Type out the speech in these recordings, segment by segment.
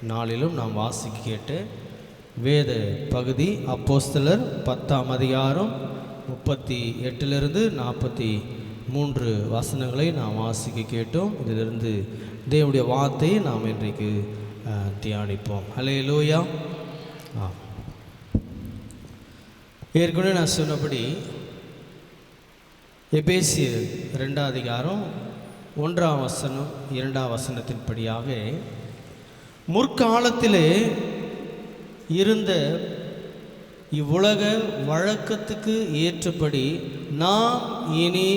நாளிலும் நாம் வாசிக்க கேட்ட வேத பகுதி அப்போஸ்தலர் 10ஆம் அதிகாரம் 38 43 வசனங்களை நாம் வாசிக்க கேட்டோம். இதிலிருந்து தேவனுடைய வார்த்தையை நாம் இன்றைக்கு தியானிப்போம். ஹல்லேலூயா. ஏற்கனவே நான் சொன்னபடி எபேசியர் 2ஆம் அதிகாரம் 1ஆம் வசனம் 2ஆம் வசனத்தின்படியாக முற்காலத்திலே இருந்த இவ்வுலக வழக்கத்துக்கு ஏற்றபடி நாம் இனி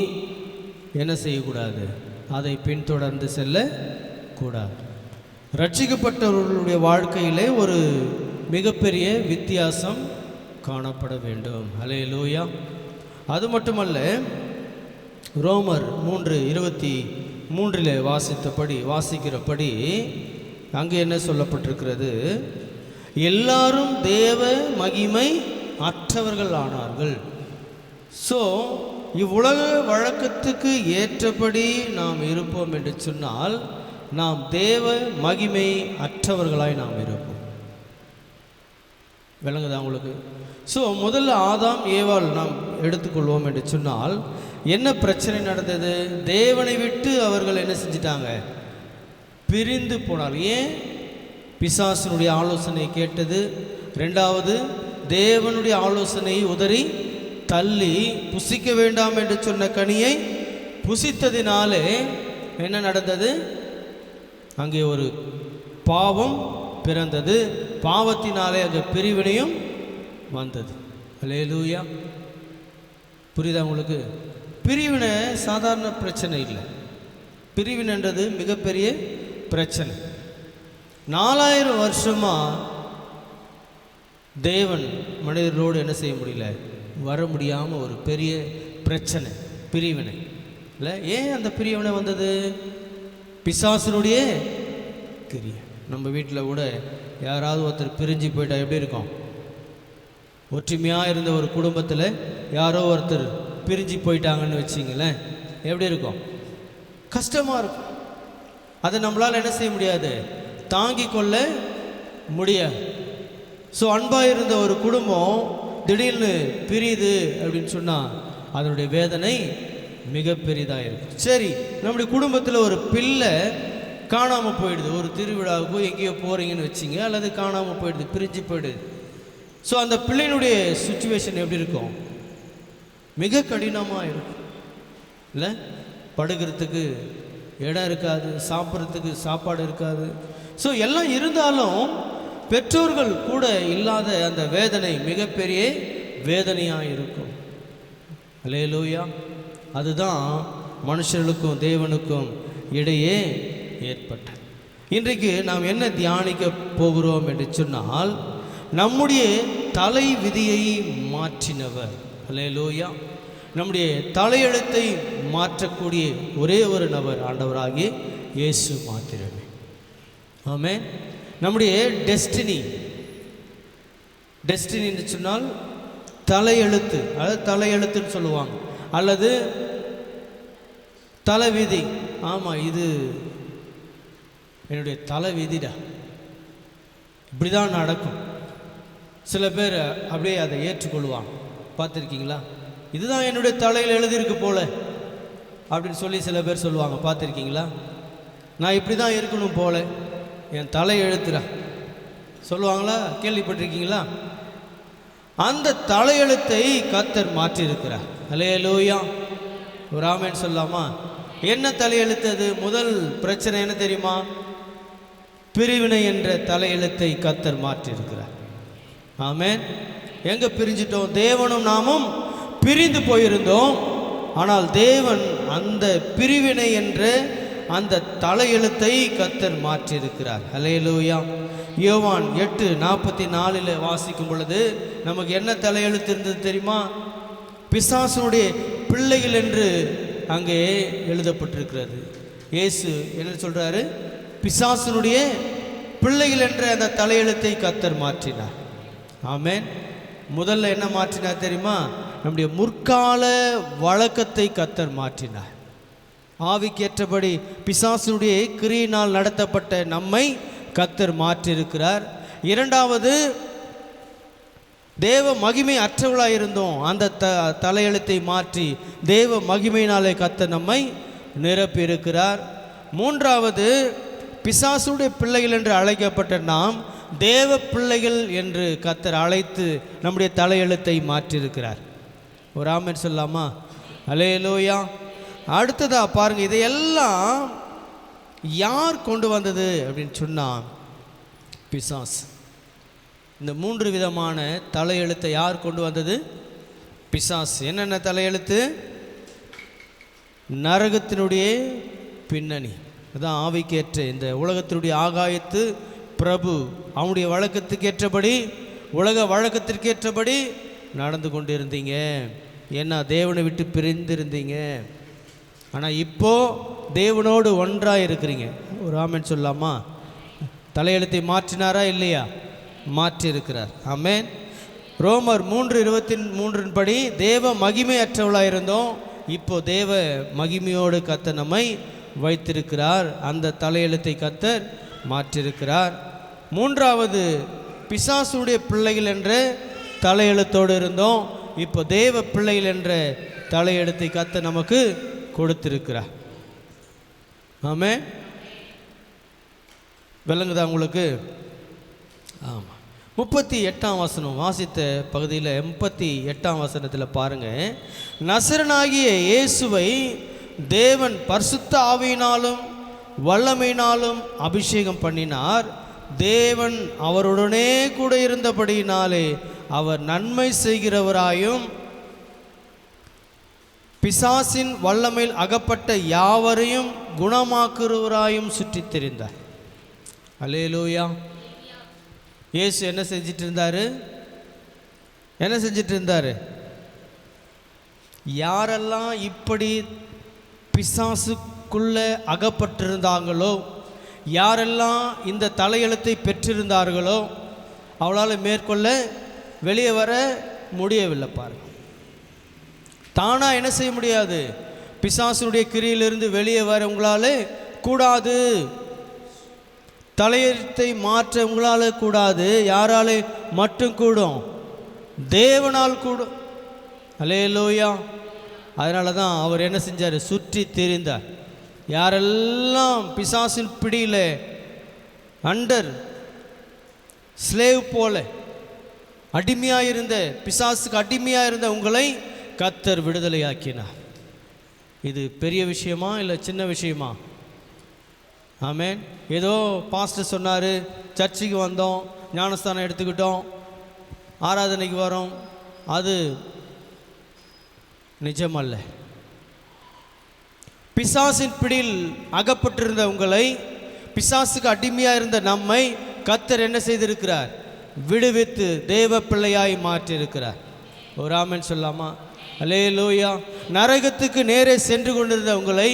என்ன செய்யக்கூடாது? அதை பின்தொடர்ந்து செல்லக்கூடாது. ரட்சிக்கப்பட்டவர்களுடைய வாழ்க்கையிலே ஒரு மிகப்பெரிய வித்தியாசம் காணப்பட வேண்டும். ஹல்லேலூயா. அது மட்டுமல்ல, ரோமர் 3:23 வாசிக்கிறபடி அங்கே என்ன சொல்லப்பட்டிருக்கிறது? எல்லாரும் தேவ மகிமை அற்றவர்கள் ஆனார்கள். ஸோ இவ்வுலக வழக்கத்துக்கு ஏற்றபடி நாம் இருப்போம் என்று சொன்னால் நாம் தேவ மகிமை அற்றவர்களாய் நாம் இருப்போம். விளங்குதா உங்களுக்கு? ஸோ முதல்ல ஆதாம் ஏவாள் நாம் எடுத்துக்கொள்வோம் என்று சொன்னால் என்ன பிரச்சனை நடந்தது? தேவனை விட்டு அவர்கள் என்ன செஞ்சிட்டாங்க? பிரிந்து போனார். ஏன்? பிசாசனுடைய ஆலோசனை கேட்டது. ரெண்டாவது, தேவனுடைய ஆலோசனையை உதறி தள்ளி புசிக்க வேண்டாம் என்று சொன்ன கனியை புசித்ததினாலே என்ன நடந்தது? அங்கே ஒரு பாவம் பிறந்தது. பாவத்தினாலே அங்கே பிரிவினையும் வந்தது. ஹல்லேலூயா. புரியுதா உங்களுக்கு? பிரிவினை சாதாரண பிரச்சனை இல்லை. பிரிவினைன்றது மிகப்பெரிய பிரச்சனை. 4000 வருஷமா தேவன் மனிதர்களோடு என்ன செய்ய முடியல? வர முடியாமல் ஒரு பெரிய பிரச்சனை, பிரிவினை இல்லை. ஏன் அந்த பிரிவினை வந்தது? பிசாசனுடைய கிரியை. நம்ம வீட்டில் கூட யாராவது ஒருத்தர் பிரிஞ்சு போயிட்டா எப்படி இருக்கும்? ஒற்றுமையாக இருந்த ஒரு குடும்பத்தில் யாரோ ஒருத்தர் பிரிஞ்சு போயிட்டாங்கன்னு வச்சிங்களேன், எப்படி இருக்கும்? கஷ்டமாக இருக்கும். அதை நம்மளால் என்ன செய்ய முடியாது? தாங்கி கொள்ள முடியாது. ஸோ அன்பாக இருந்த ஒரு குடும்பம் திடீர்னு பிரியுது அப்படின்னு சொன்னால் அதனுடைய வேதனை மிக பெரிதாக இருக்கும். சரி, நம்முடைய குடும்பத்தில் ஒரு பிள்ளை காணாமல் போயிடுது. ஒரு திருவிழாவுக்கோ எங்கேயோ போகிறீங்கன்னு வச்சிங்க, அல்லது காணாமல் போயிடுது, பிரிஞ்சு போயிடுது. ஸோ அந்த பிள்ளையினுடைய சுச்சுவேஷன் எப்படி இருக்கும்? மிக கடினமாக இருக்கும் இல்லை? படுக்கிறதுக்கு இடம் இருக்காது, சாப்பிட்றதுக்கு சாப்பாடு இருக்காது. ஸோ எல்லாம் இருந்தாலும் பெற்றோர்கள் கூட இல்லாத அந்த வேதனை மிகப்பெரிய வேதனையாக இருக்கும். ஹல்லேலூயா. அதுதான் மனுஷர்களுக்கும் தேவனுக்கும் இடையே ஏற்பட்டது. இன்றைக்கு நாம் என்ன தியானிக்க போகிறோம் என்று சொன்னால், நம்முடைய தலை விதியை மாற்றினவர். ஹல்லேலூயா. நம்முடைய தலையெழுத்தை மாற்றக்கூடிய ஒரே ஒரு நபர் ஆண்டவராகிய இயேசு மாத்திரமே. ஆமென். நம்முடைய டெஸ்டினி என்று சொன்னால் தலையெழுத்து, அதாவது தலையெழுத்துன்னு சொல்லுவாங்க, அல்லது தலைவிதி. ஆமாம், இது என்னுடைய தலைவிதிடா, இப்படி தான் நடக்கும். சில பேர் அப்படியே அதை ஏற்றுக்கொள்வாங்க. பார்த்துருக்கீங்களா? இதுதான் என்னுடைய தலையில் எழுதியிருக்கு போல அப்படின்னு சொல்லி சில பேர் சொல்லுவாங்க. பார்த்துருக்கீங்களா? நான் இப்படி தான் இருக்கணும் போல, என் தலை எழுத்துறா சொல்லுவாங்களா? கேள்விப்பட்டிருக்கீங்களா? அந்த தலையெழுத்தை கர்த்தர் மாற்றியிருக்கிறார். ஹல்லேலூயா. ஒரு ஆமென் சொல்லாமா? என்ன தலையெழுத்து அது? முதல் பிரச்சனை என்ன தெரியுமா? பிரிவினை என்ற தலையெழுத்தை கர்த்தர் மாற்றியிருக்கிறார். ஆமென். எங்கே பிரிஞ்சிட்டோம்? தேவனும் நாமும் பிரிந்து போயிருந்தோம். ஆனால் தேவன் அந்த பிரிவினை என்ற அந்த தலையெழுத்தை கர்த்தர் மாற்றியிருக்கிறார். ஹல்லேலூயா. யோவான் 8:44 வாசிக்கும் பொழுது நமக்கு என்ன தலையெழுத்து இருந்தது தெரியுமா? பிசாசனுடைய பிள்ளைகள் என்று அங்கே எழுதப்பட்டிருக்கிறது. இயேசு என்ன சொல்றாரு? பிசாசனுடைய பிள்ளைகள் என்ற அந்த தலையெழுத்தை கர்த்தர் மாற்றினார். ஆமென். முதல்ல என்ன மாற்றினார் தெரியுமா? நம்முடைய முற்கால வழக்கத்தை கர்த்தர் மாற்றினார். ஆவிக்கேற்றபடி பிசாசுடைய கிரியினால் நடத்தப்பட்ட நம்மை கர்த்தர் மாற்றியிருக்கிறார். இரண்டாவது, தேவ மகிமை அற்றவளாக இருந்தோம், அந்த தலையெழுத்தை மாற்றி தேவ மகிமையினாலே கர்த்தர் நம்மை நிரப்பியிருக்கிறார். மூன்றாவது, பிசாசுடைய பிள்ளைகள் என்று அழைக்கப்பட்ட நாம் தேவ பிள்ளைகள் என்று கர்த்தர் அழைத்து நம்முடைய தலையெழுத்தை மாற்றியிருக்கிறார். ஒரு ஆமென் சொல்லாமா? அல்லேலூயா. அடுத்ததா பாருங்க, இதையெல்லாம் யார் கொண்டு வந்தது அப்படின்னு சொன்னால் பிசாசு. இந்த 3 விதமான தலையெழுத்தை யார் கொண்டு வந்தது? பிசாசு. என்னென்ன தலையெழுத்து? நரகத்தினுடைய பின்னணி, அதான் ஆவிக்கேற்ற இந்த உலகத்தினுடைய ஆகாயத்து பிரபு அவனுடைய வழக்கத்துக்கேற்றபடி, உலக வழக்கத்திற்கேற்றபடி நடந்து கொண்டு இருந்தீங்க. ஏன்னா தேவனை விட்டு பிரிந்திருந்தீங்க. ஆனால் இப்போது தேவனோடு ஒன்றாக இருக்கிறீங்க. ஒரு ஆமென் சொல்லாமா? தலையெழுத்தை மாற்றினாரா இல்லையா? மாற்றியிருக்கிறார். ஆமென். ரோமர் 3:23 படி தேவ மகிமை அற்றவளாக இருந்தோம், இப்போ தேவ மகிமையோடு கர்த்தர் நம்மை வைத்திருக்கிறார். அந்த தலையெழுத்தை கர்த்தர் மாற்றியிருக்கிறார். மூன்றாவது, பிசாசுடைய பிள்ளைகள் என்ற தலையெழுத்தோடு இருந்தோம், இப்போ தேவ பிள்ளைகள் என்ற தலையெழுத்தை கர்த்தர் நமக்கு கொடுத்திருக்கிறார். ஆமென். விளங்குதா உங்களுக்கு? ஆமாம். 38ஆம் வசனம் வாசித்த பகுதியில் 38ஆம் வசனத்தில் பாருங்கள், நசரனாகிய இயேசுவை தேவன் பரிசுத்த ஆவியினாலும் வல்லமையினாலும் அபிஷேகம் பண்ணினார். தேவன் அவருடனே கூட இருந்தபடியினாலே அவர் நன்மை செய்கிறவராயும் பிசாசின் வல்லமையில் அகப்பட்ட யாவரையும் குணமாக்குறவராயும் சுற்றித் திரிந்தார். அல்லேலூயா. இயேசு என்ன செஞ்சிட்டு இருந்தார்? என்ன செஞ்சிட்டு இருந்தார்? யாரெல்லாம் இப்படி பிசாசுக்குள்ளே அகப்பட்டிருந்தாங்களோ, யாரெல்லாம் இந்த தலையெழுத்தை பெற்றிருந்தார்களோ, அவளால் மேற்கொள்ள வெளியே வர முடியவில்லை. பாருங்க, தானாக என்ன செய்ய முடியாது? பிசாசுடைய கிரியிலிருந்து வெளியே வர உங்களால் கூடாது. தலையெழுத்தை மாற்ற உங்களால் கூடாது. யாராலே மட்டும் கூடும்? தேவனால் கூடும். அல்லேலூயா. அதனால தான் அவர் என்ன செஞ்சார்? சுற்றி திரிந்தார். யாரெல்லாம் பிசாசின் பிடியில் அண்டர் ஸ்லேவ் போல அடிமையாக இருந்த, பிசாசுக்கு அடிமையாக இருந்த உங்களை கர்த்தர் விடுதலையாக்கினார். இது பெரிய விஷயமா இல்லை சின்ன விஷயமா? ஆமென். ஏதோ பாஸ்டர் சொன்னார், சர்ச்சுக்கு வந்தோம், ஞானஸ்தானம் எடுத்துக்கிட்டோம், ஆராதனைக்கு வரோம், அது நிஜமல்ல. பிசாசின் பிடியில் அகப்பட்டிருந்த உங்களை, பிசாசுக்கு அடிமையாக இருந்த நம்மை கர்த்தர் என்ன செய்திருக்கிறார்? விடுவித்து தேவ பிள்ளையாய் மாற்றியிருக்கிறார். ஒரு ஆமென் சொல்லாமா? அல்லேலூயா. நரகத்துக்கு நேரே சென்று கொண்டிருந்த உங்களை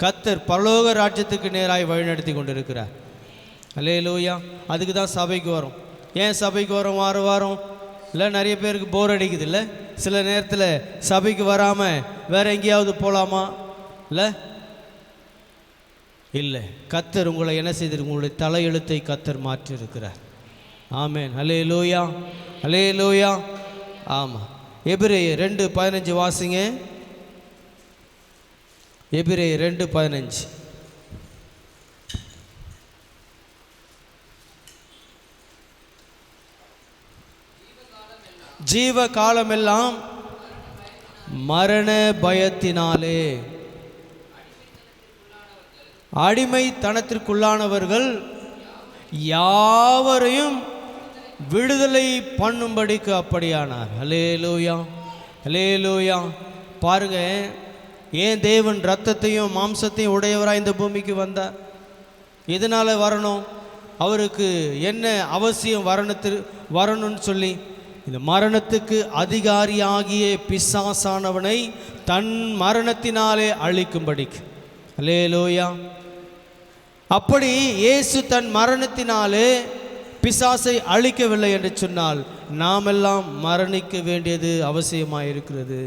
கர்த்தர் பரலோக ராஜ்யத்துக்கு நேராய் வழிநடத்தி கொண்டிருக்கிறார். அல்லேலூயா. அதுக்கு தான் சபைக்கு வரும். ஏன் சபைக்கு வரோம்? வாரம் இல்லை, நிறைய பேருக்கு போர் அடிக்குது இல்லை? சில நேரத்தில் சபைக்கு வராமல் வேற எங்கேயாவது போகலாமா? இல்லை, கர்த்தர் உங்களை என்ன செய்திருக்கு? உங்களுடைய தலையெழுத்தை கர்த்தர் மாற்றியிருக்கிறார். ஆமென். அல்லேலூயா, அல்லேலூயா. ஆமாம். எபிரேயர் 2:15 வாசிங்க. எபிரேயர் 2:15. ஜீவ காலமெல்லாம் மரண பயத்தினாலே அடிமைத்தனத்திற்குள்ளானவர்கள் யாவரையும் விடுதலை பண்ணும்படிக்கு அப்படியானார். அல்லேலூயா, அல்லேலூயா. பாருங்க, ஏன் தேவன் இரத்தத்தையும் மாம்சத்தையும் உடையவராக இந்த பூமிக்கு வந்தார்? எதனால் வரணும்? அவருக்கு என்ன அவசியம் வரணும்னு சொல்லி, இந்த மரணத்துக்கு அதிகாரியாகிய பிசாசானவனை தன் மரணத்தினாலே அழிக்கும்படிக்கு. அல்லேலூயா. அப்படி இயேசு தன் மரணத்தினாலே பிசாசை அழிக்கவில்லை என்று சொன்னால் நாமெல்லாம் மரணிக்க வேண்டியது அவசியமாக இருக்கிறது.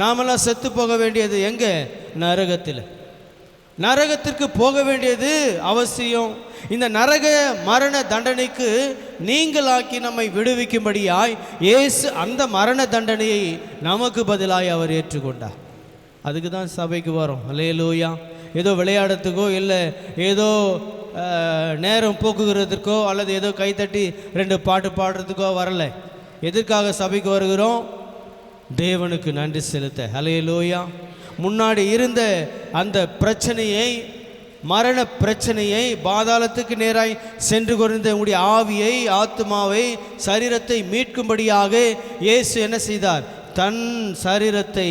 நாமெல்லாம் செத்து போக வேண்டியது எங்கே? நரகத்தில். நரகத்திற்கு போக வேண்டியது அவசியம். இந்த நரக மரண தண்டனைக்கு நீங்களாக்கி நம்மை விடுவிக்கும்படியாய் இயேசு அந்த மரண தண்டனையை நமக்கு பதிலாய் அவர் ஏற்றுக்கொண்டார். அதுக்கு தான் சபைக்கு வரோம். அல்லேலூயா. ஏதோ விளையாடுறதுக்கோ இல்லை ஏதோ நேரம் போக்குகிறதுக்கோ அல்லது ஏதோ கைத்தட்டி 2 பாட்டு பாடுறதுக்கோ வரல. எதற்காக சபைக்கு வருகிறோம்? தேவனுக்கு நன்றி செலுத்த. அல்லேலூயா. முன்னாடி இருந்த அந்த பிரச்சனையை, மரண பிரச்சனையை, பாதாளத்துக்கு நேராய் சென்று கொண்டிருந்த உங்களுடைய ஆவியை, ஆத்மாவை, சரீரத்தை மீட்கும்படியாக இயேசு என்ன செய்தார்? தன் சரீரத்தை,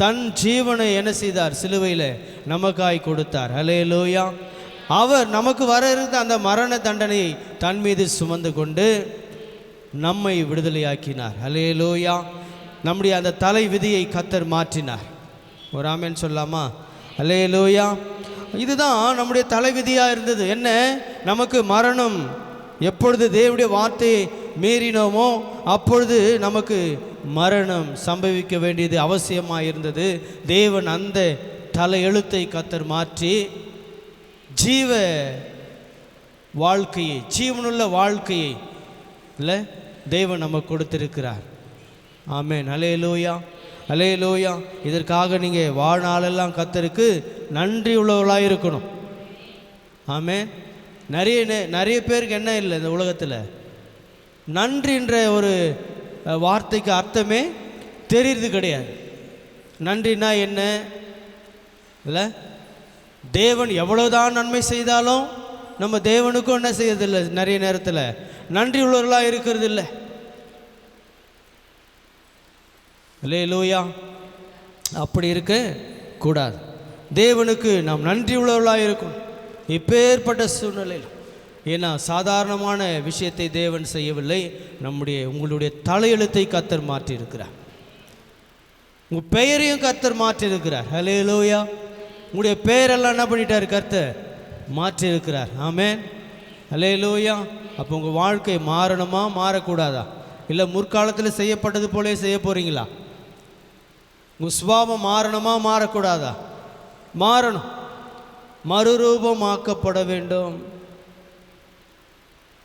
தன் ஜீவனை என்ன செய்தார்? சிலுவையில் நமக்காய் கொடுத்தார். அல்லேலூயா. அவர் நமக்கு வர இருந்த அந்த மரண தண்டனையை தன் மீது சுமந்து கொண்டு நம்மை விடுதலையாக்கினார். அல்லேலூயா. நம்முடைய அந்த தலை விதியை கர்த்தர் மாற்றினார். ஒரு ஆமென் சொல்லாமா? அல்லேலூயா. இதுதான் நம்முடைய தலைவிதியாக இருந்தது. என்ன? நமக்கு மரணம். எப்பொழுது தேவனுடைய வார்த்தையை மீறினோமோ அப்பொழுது நமக்கு மரணம் சம்பவிக்க வேண்டியது அவசியமாக இருந்தது. தேவன் அந்த தலை எழுத்தை கர்த்தர் மாற்றி ஜீவ வாழ்க்கையை, ஜீவனுள்ள வாழ்க்கையை இல்லை தேவன் நமக்கு கொடுத்திருக்கிறார். ஆமென். அல்லேலூயா. அல்லேலூயா. இதற்காக நீங்கள் வாழ்நாளெல்லாம் கர்த்தருக்கு நன்றி உள்ளவர்களாக இருக்கணும். ஆமென். நிறைய பேருக்கு என்ன இல்லை இந்த உலகத்தில், நன்றின்ற ஒரு வார்த்தைக்கு அர்த்தமே தெரியுறது கிடையாது. நன்றினா என்ன இல்லை? தேவன் எவ்வளோதான் நன்மை செய்தாலும் நம்ம தேவனுக்கும் என்ன செய்யறதில்லை, நிறைய நேரத்தில் நன்றி உள்ளவர்களாக இருக்கிறது இல்லை. அல்லேலூயா. அப்படி இருக்க கூடாது. தேவனுக்கு நாம் நன்றி உள்ளவர்களாக இருக்கும் இப்பேற்பட்ட சூழ்நிலையில். ஏன்னா சாதாரணமான விஷயத்தை தேவன் செய்யவில்லை. உங்களுடைய தலையெழுத்தை கர்த்தர் மாற்றியிருக்கிறார். உங்கள் பெயரையும் கர்த்தர் மாற்றியிருக்கிறார். அல்லேலூயா. உங்களுடைய பெயரெல்லாம் என்ன பண்ணிட்டார்? கர்த்தர் மாற்றியிருக்கிறார். ஆமென். அல்லேலூயா. அப்போ உங்கள் வாழ்க்கை மாறணுமா மாறக்கூடாதா? இல்லை முற்காலத்தில் செய்யப்பட்டது போலே செய்ய போகிறீங்களா? உங்கள் சுபாவம் மாறணுமா மாறக்கூடாதா? மாறணும். மறுரூபமாக்கப்பட வேண்டும்.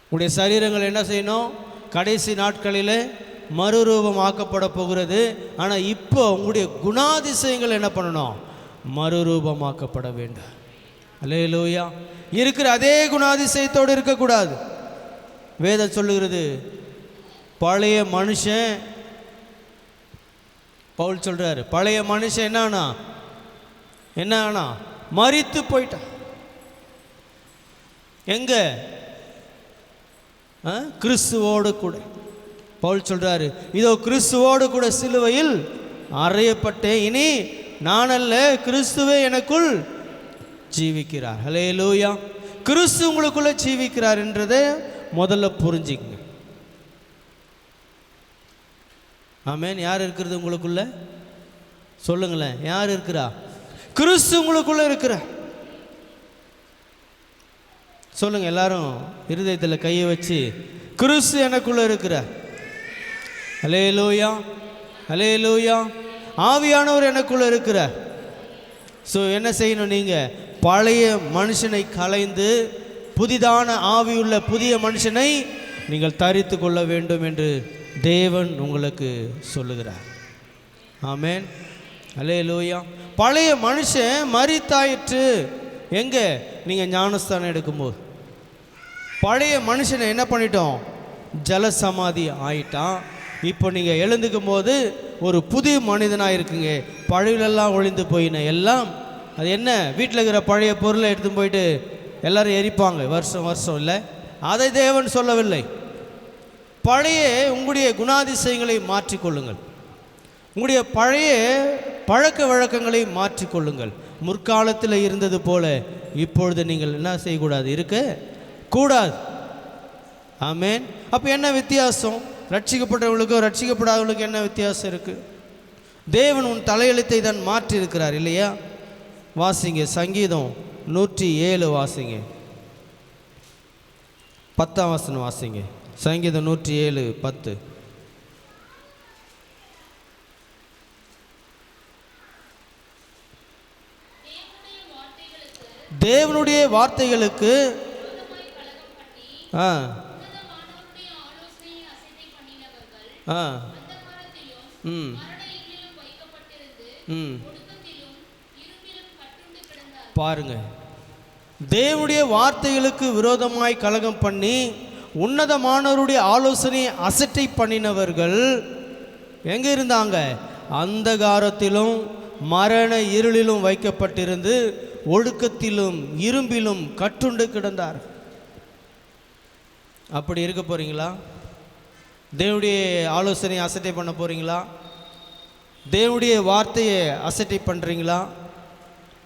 உங்களுடைய சரீரங்கள் என்ன செய்யணும்? கடைசி நாட்களில் மறுரூபமாக்கப்பட போகிறது. ஆனால் இப்போ உங்களுடைய குணாதிசயங்கள் என்ன பண்ணணும்? மறுரூபமாக்கப்பட வேண்டும். அல்லேலூயா. இருக்கிற அதே குணாதிசயத்தோடு இருக்கக்கூடாது. வேதம் சொல்லுகிறது, பழைய மனுஷன், பவுல் சொல்றாரு, பழைய மனுஷன் என்ன ஆனா மரித்து போயிட்டான். எங்க? கிறிஸ்துவோடு கூட. பவுல் சொல்றாரு, இதோ கிறிஸ்துவோடு கூட சிலுவையில் அறையப்பட்டேன், இனி நான் அல்ல கிறிஸ்துவே எனக்குள் ஜீவிக்கிறார். அல்லேலூயா. கிறிஸ்து உங்களுக்குள்ள ஜீவிக்கிறார் என்றதை முதல்ல புரிஞ்சுங்க. ஆமென். யார் இருக்கிறது உங்களுக்குள்ள? சொல்லுங்களேன், யார் இருக்கிறா? கிறிஸ்து உங்களுக்குள்ள இருக்கிறார். சொல்லுங்க எல்லாரும், இருதயத்தில் கையை வச்சு, கிறிஸ்து எனக்குள்ள இருக்கிறார். அல்லேலூயா. அல்லேலூயா. ஆவியானவர் எனக்குள்ள இருக்கிறார். ஸோ என்ன செய்யணும்? நீங்கள் பழைய மனுஷனை களைந்து புதிதான ஆவியுள்ள புதிய மனுஷனை நீங்கள் தரித்து கொள்ள வேண்டும் என்று தேவன் உங்களுக்கு சொல்லுகிறார். ஆமென். அல்லேலூயா. பழைய மனுஷன் மரித்தாயிற்று. எங்கே? நீங்கள் ஞானஸ்தானம் எடுக்கும்போது பழைய மனுஷனை என்ன பண்ணிட்டோம்? ஜலசமாதி ஆயிட்டான். இப்போ நீங்கள் எழுந்துக்கும் போது ஒரு புதிய மனிதனாக இருக்குங்க. பழையெல்லாம் ஒழிந்து போயின எல்லாம். அது என்ன? வீட்டில் இருக்கிற பழைய பொருளை எடுத்து போயிட்டு எல்லாரும் எரிப்பாங்க வருஷம் வருஷம். இல்லை, அதை தேவன் சொல்லவில்லை. பழைய உங்களுடைய குணாதிசயங்களை மாற்றிக்கொள்ளுங்கள். உங்களுடைய பழைய பழக்க வழக்கங்களை மாற்றிக்கொள்ளுங்கள். முற்காலத்தில் இருந்தது போல இப்பொழுது நீங்கள் என்ன செய்யக்கூடாது? இருக்க கூடாது. ஆமென். அப்போ என்ன வித்தியாசம்? ரட்சிக்கப்பட்டவர்களுக்கும் ரட்சிக்கப்படாதவர்களுக்கு என்ன வித்தியாசம் இருக்குது? தேவன் உன் தலையெழுத்தை தான் மாற்றி இருக்கிறார் இல்லையா? வாசிங்க சங்கீதம் 107 வாசிங்க. 10ஆம் வசனம் வாசிங்க. சங்கீதம் 107:10. தேவனுடைய வார்த்தைகளுக்கு ஆ ஆ ம் ம் பாருங்க, தேவனுடைய வார்த்தைகளுக்கு விரோதமாய் கலகம் பண்ணி உன்னதமானவருடைய ஆலோசனையை அசட்டை பண்ணினவர்கள் எங்கே இருந்தாங்க? அந்தகாரத்திலும் மரண இருளிலும் வைக்கப்பட்டிருந்து ஒழுக்கத்திலும் இரும்பிலும் கட்டுண்டு கிடந்தார். அப்படி இருக்க போறீங்களா? தேவனுடைய ஆலோசனையை அசட்டை பண்ண போறீங்களா? தேவனுடைய வார்த்தையை அசட்டை பண்ணுறீங்களா?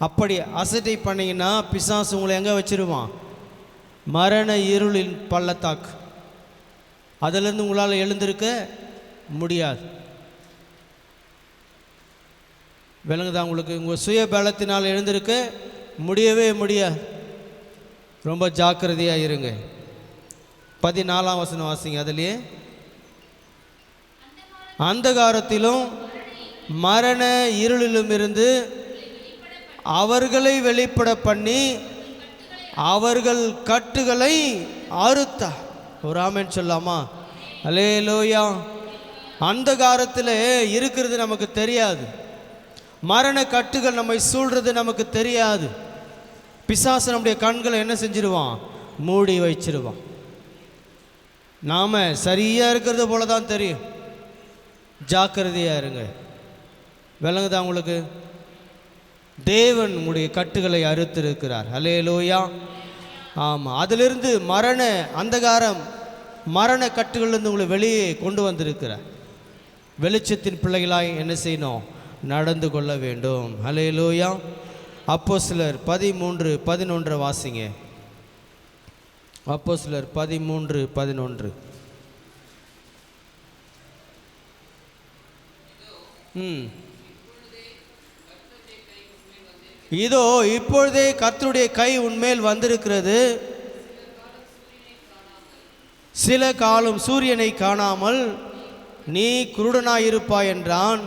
அப்படி அசட்டை பண்ணிங்கன்னா பிசாசு உங்களை எங்கே வச்சிருவான்? மரண இருளின் பள்ளத்தாக்கு. அதிலிருந்து உங்களால் எழுந்திருக்க முடியாது. விளங்குதா உங்களுக்கு? உங்கள் சுய பலத்தினால் எழுந்திருக்க முடியவே முடியாது. ரொம்ப ஜாக்கிரதையாக இருங்க. 14ஆம் வசனம் வாசிங்க. அதுலேயே அந்தகாரத்திலும் மரண இருளிலும் இருந்து அவர்களை வெளிப்பட பண்ணி அவர்கள் கட்டுகளை அறுத்தார். ஒரு ஆமென் சொல்லாமா? அல்லேலூயா. அந்தகாரத்தில் இருக்கிறது நமக்கு தெரியாது. மரண கட்டுகள் நம்மை சூழ்றது நமக்கு தெரியாது. பிசாசு நம்முடைய கண்களை என்ன செஞ்சிருவான்? மூடி வச்சிருவான். நாம் சரியாக இருக்கிறது போல தான் தெரியும். ஜாக்கிரதையாக இருங்க. விளங்குதா உங்களுக்கு? தேவன் உங்களுடைய கட்டுகளை அறுத்திருக்கிறார். அல்லேலூயா. ஆமாம், அதிலிருந்து மரண அந்தகாரம் மரண கட்டுகளிலிருந்து உங்களை வெளியே கொண்டு வந்திருக்கிறார். வெளிச்சத்தின் பிள்ளைகளாய் என்ன செய்யணும்? நடந்து கொள்ள வேண்டும். அல்லேலூயா. அப்போஸ்தலர் 13:11 வாசிங்க. அப்போஸ்தலர் 13:11. இதோ இப்பொழுதே கர்த்தருடைய கை உன்மேல் வந்திருக்கிறது. சில காலம் சூரியனை காணாமல் நீ குருடனாயிருப்பாய் என்றான்.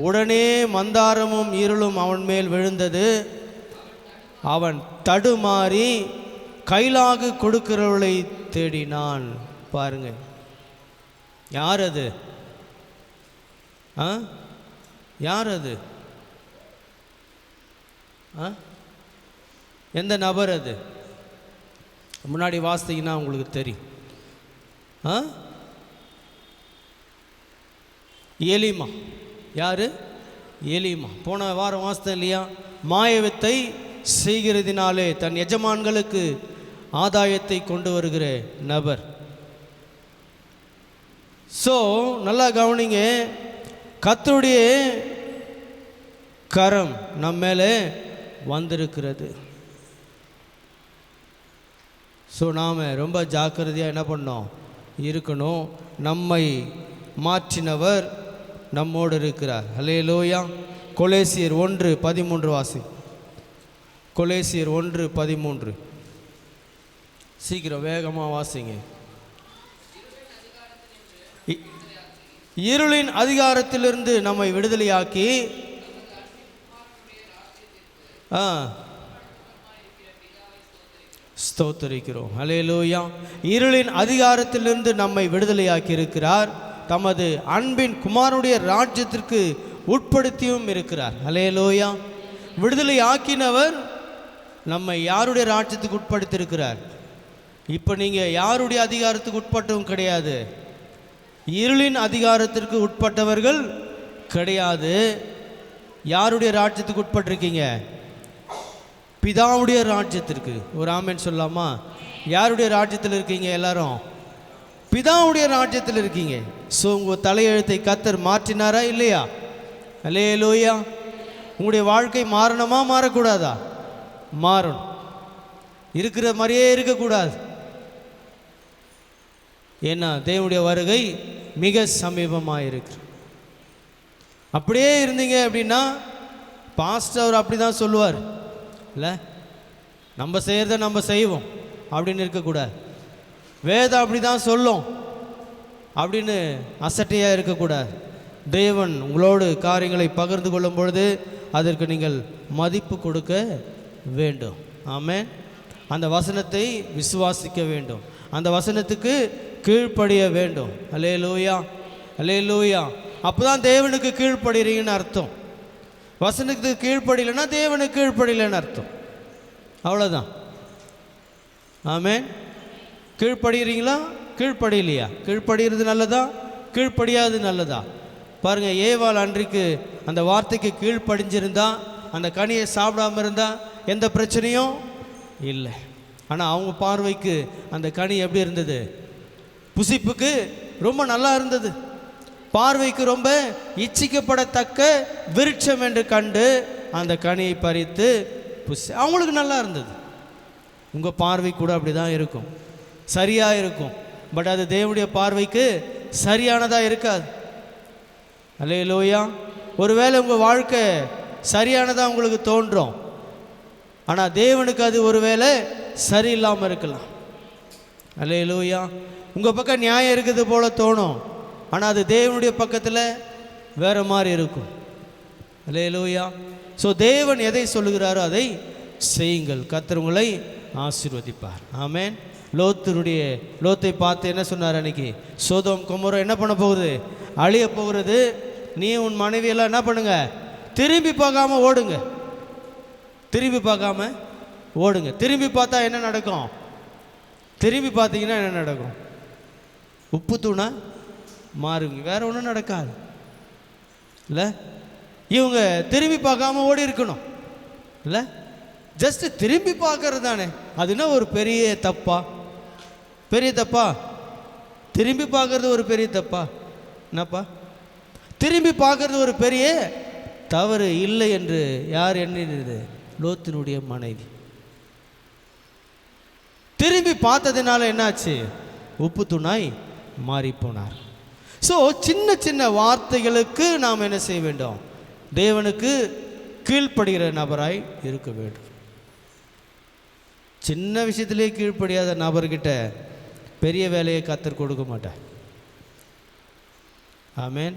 உடனே மந்தாரமும் இருளும் அவன் மேல் விழுந்தது. அவன் தடுமாறி கைலாகு கொடுக்கிறவளை தேடினான். பாருங்க, யார் அது? யார் அது? எந்த நபர் அது? முன்னாடி வாசித்தீங்கன்னா உங்களுக்கு தெரியும். எலிமா. யாரு? எலிமா. போன வாரம் வாசித்தேன் இல்லையா? மாயவித்தை செய்கிறதினாலே தன் எஜமான்களுக்கு ஆதாயத்தை கொண்டு வருகிற நபர். ஸோ நல்லா கவனிங்க, கர்த்தருடைய கரம் நம்ம மேலே வந்திருக்கிறது. ஸோ நாம் ரொம்ப ஜாக்கிரதையாக என்ன பண்ணோம்? இருக்கணும். நம்மை மாற்றினவர் நம்மோடு இருக்கிறார். அல்லேலூயா. கொலேசியர் 1:13 வாசி. கொலேசியர் 1:13. சீக்கிரம் வேகமாக வாசிங்க. இருளின் அதிகாரத்திலிருந்து நம்மை விடுதலையாக்கி ஸ்தோத்திரிக்கிறோம். அல்லேலூயா. இருளின் அதிகாரத்திலிருந்து நம்மை விடுதலையாக்கி இருக்கிறார். தமது அன்பின் குமாரனுடைய ராஜ்யத்திற்கு உட்படுத்தியும் இருக்கிறார். அல்லேலூயா. விடுதலை ஆக்கினவர் நம்மை யாருடைய ராஜ்யத்துக்கு உட்படுத்தியிருக்கிறார்? இப்போ நீங்கள் யாருடைய அதிகாரத்துக்கு உட்பட்டவும் கிடையாது. இருளின் அதிகாரத்திற்கு உட்பட்டவர்கள் கிடையாது. யாருடைய ராஜ்யத்துக்கு உட்பட்டிருக்கீங்க? பிதாவுடைய ராஜ்யத்திற்கு. ஒரு ஆமென் சொல்லாமா? யாருடைய ராஜ்யத்தில் இருக்கீங்க? எல்லாரும் பிதாவுடைய ராஜ்யத்தில் இருக்கீங்க. ஸோ உங்கள் தலையெழுத்தை கர்த்தர் மாற்றினாரா இல்லையா? அல்லேலூயா. உங்களுடைய வாழ்க்கை மாறணுமா மாறக்கூடாதா? மாறணும். இருக்கிற மாதிரியே இருக்கக்கூடாது. ஏன்னா தேவனுடைய வருகை மிக சமீபமாக இருக்கு. அப்படியே இருந்தீங்க அப்படின்னா பாஸ்டர் அவர் அப்படி தான் சொல்லுவார் இல்லை, நம்ம செய்கிறத நம்ம செய்வோம் அப்படின்னு இருக்கக்கூடாது. வேதம் அப்படி தான் சொல்லும் அப்படின்னு அசட்டையாக இருக்கக்கூடாது. தேவன் உங்களோடு காரியங்களை பகிர்ந்து கொள்ளும் பொழுது அதற்கு நீங்கள் மதிப்பு கொடுக்க வேண்டும். ஆமென். அந்த வசனத்தை விசுவாசிக்க வேண்டும், அந்த வசனத்துக்கு கீழ்ப்படிய வேண்டும். அல்லேலூயா, அல்லேலூயா. அப்போ தான் தேவனுக்கு கீழ்ப்படுறீங்கன்னு அர்த்தம். வசனத்துக்கு கீழ்ப்படியலைன்னா தேவனுக்கு கீழ்ப்படியலைன்னு அர்த்தம். அவ்வளோதான். ஆமென். கீழ்ப்படுகிறீங்களா, கீழ்ப்படியலையா? கீழ்ப்படுகிறது நல்லதா, கீழ்ப்படியாது நல்லதா? பாருங்கள், ஏவாள் அன்றைக்கு அந்த வார்த்தைக்கு கீழ்ப்படிஞ்சிருந்தா, அந்த கனியை சாப்பிடாமல் இருந்தால் எந்த பிரச்சனையும் இல்லை. ஆனால் அவங்க பார்வைக்கு அந்த கனி எப்படி இருந்தது? புசிப்புக்கு ரொம்ப நல்லா இருந்தது, பார்வைக்கு ரொம்ப இச்சிக்கப்படத்தக்க விருட்சம் என்று கண்டு அந்த கனியை பறித்து அவங்களுக்கு நல்லா இருந்தது. உங்கள் பார்வை கூட அப்படி தான் இருக்கும், சரியாக இருக்கும். பட் அது தேவனுடைய பார்வைக்கு சரியானதாக இருக்காது. அல்லேலூயா. ஒருவேளை உங்கள் வாழ்க்கை சரியானதாக உங்களுக்கு தோன்றும், ஆனால் தேவனுக்கு அது ஒருவேளை சரியில்லாமல் இருக்கலாம். அல்லேலூயா. உங்கள் பக்கம் நியாயம் இருக்குது போல தோணும், ஆனால் அது தேவனுடைய பக்கத்தில் வேறு மாதிரி இருக்கும். அல்லேலூயா. ஸோ தேவன் எதை சொல்லுகிறாரோ அதை செய்யுங்கள், கர்த்தர் உங்களை ஆசீர்வதிப்பார். ஆமென். லோத்தை பார்த்து என்ன சொன்னார் அன்னைக்கு? சோதோம் கொமோரா என்ன பண்ண போகுது? அழிய போகிறது. நீ உன் மனைவியெல்லாம் என்ன பண்ணுங்க? திரும்பி பார்க்காம ஓடுங்க, திரும்பி பார்க்காம ஓடுங்க. திரும்பி பார்த்தா என்ன நடக்கும்? திரும்பி பார்த்தீங்கன்னா என்ன நடக்கும்? உப்பு தூணா மாறுங்க, வேற ஒன்றும் நடக்காது. இல்லை, இவங்க திரும்பி பார்க்காம ஓடி இருக்கணும். இல்லை, ஜஸ்ட் திரும்பி பார்க்கறது தானே. அதுனா ஒரு பெரிய தப்பா? பெரிய தப்பா? திரும்பி பார்க்கறது ஒரு பெரிய தப்பா? என்னப்பா, திரும்பி பார்க்கறது ஒரு பெரிய தவறு இல்லை என்று யார் எண்ணினது? லோத்தினுடைய மனைவி. திரும்பி பார்த்ததுனால என்னாச்சு? உப்பு தூணாய் மாறி போனார். ஸோ சின்ன சின்ன வார்த்தைகளுக்கு நாம் என்ன செய்ய வேண்டும்? தேவனுக்கு கீழ்ப்படுகிற நபராய் இருக்க வேண்டும். சின்ன விஷயத்திலே கீழ்ப்படியாத நபர்கிட்ட பெரிய வேலையை கர்த்தர் கொடுக்க மாட்டார். ஆமென்.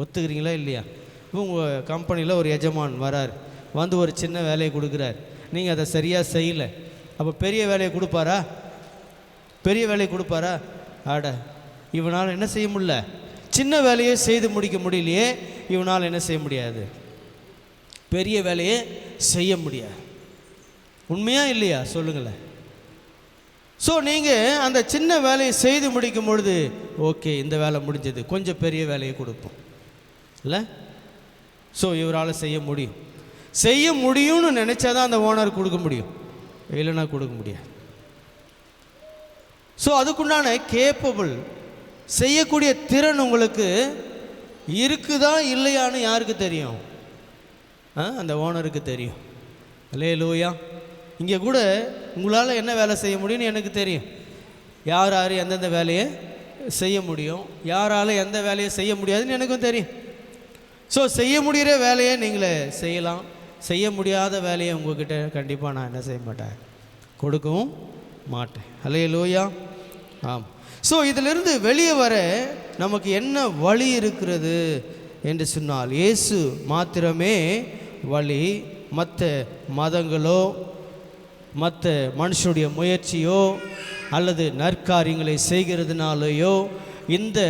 ஒத்துக்கிறீங்களா இல்லையா? இப்போ உங்கள் கம்பெனியில் ஒரு எஜமான் வரார், வந்து ஒரு சின்ன வேலையை கொடுக்குறார், நீங்கள் அதை சரியாக செய்யலை, அப்போ பெரிய வேலையை கொடுப்பாரா? பெரிய வேலையை கொடுப்பாரா? ஆட, இவனால் என்ன செய்ய முடியல, சின்ன வேலையை செய்து முடிக்க முடியலையே, இவனால் என்ன செய்ய முடியாது? பெரிய வேலையை செய்ய முடியாது. உண்மையா இல்லையா? சொல்லுங்களேன். ஸோ நீங்கள் அந்த சின்ன வேலையை செய்து முடிக்கும் பொழுது, ஓகே இந்த வேலை முடிஞ்சது, கொஞ்சம் பெரிய வேலையை கொடுப்போம் இல்லை? ஸோ இவரால் செய்ய முடியும், செய்ய முடியும்னு நினச்சா தான் அந்த ஓனர் கொடுக்க முடியும், இல்லைன்னா கொடுக்க முடியாது. ஸோ அதுக்குண்டான கேப்பபிள் செய்யக்கூடிய திறன் உங்களுக்கு இருக்குதா இல்லையான்னு யாருக்கு தெரியும்? அந்த ஓனருக்கு தெரியும். அல்லேலூயா. இங்கே கூட உங்களால் என்ன வேலை செய்ய முடியும்னு எனக்கு தெரியும். யார் யார் எந்தெந்த வேலையை செய்ய முடியும், யாரால் எந்த வேலையை செய்ய முடியாதுன்னு எனக்கும் தெரியும். ஸோ செய்ய முடிகிற வேலையை நீங்களே செய்யலாம், செய்ய முடியாத வேலையை உங்கள்கிட்ட கண்டிப்பாக நான் என்ன செய்ய மாட்டேன், கொடுக்கவும் மாட்டேன். அல்லேலூயா. ஆம். ஸோ இதிலிருந்து வெளியே வர நமக்கு என்ன வழி இருக்கிறது என்று சொன்னால், இயேசு மாத்திரமே வழி. மற்ற மதங்களோ மற்ற மனுஷனுடைய முயற்சியோ அல்லது நற்காரியங்களை செய்கிறதுனாலேயோ இந்த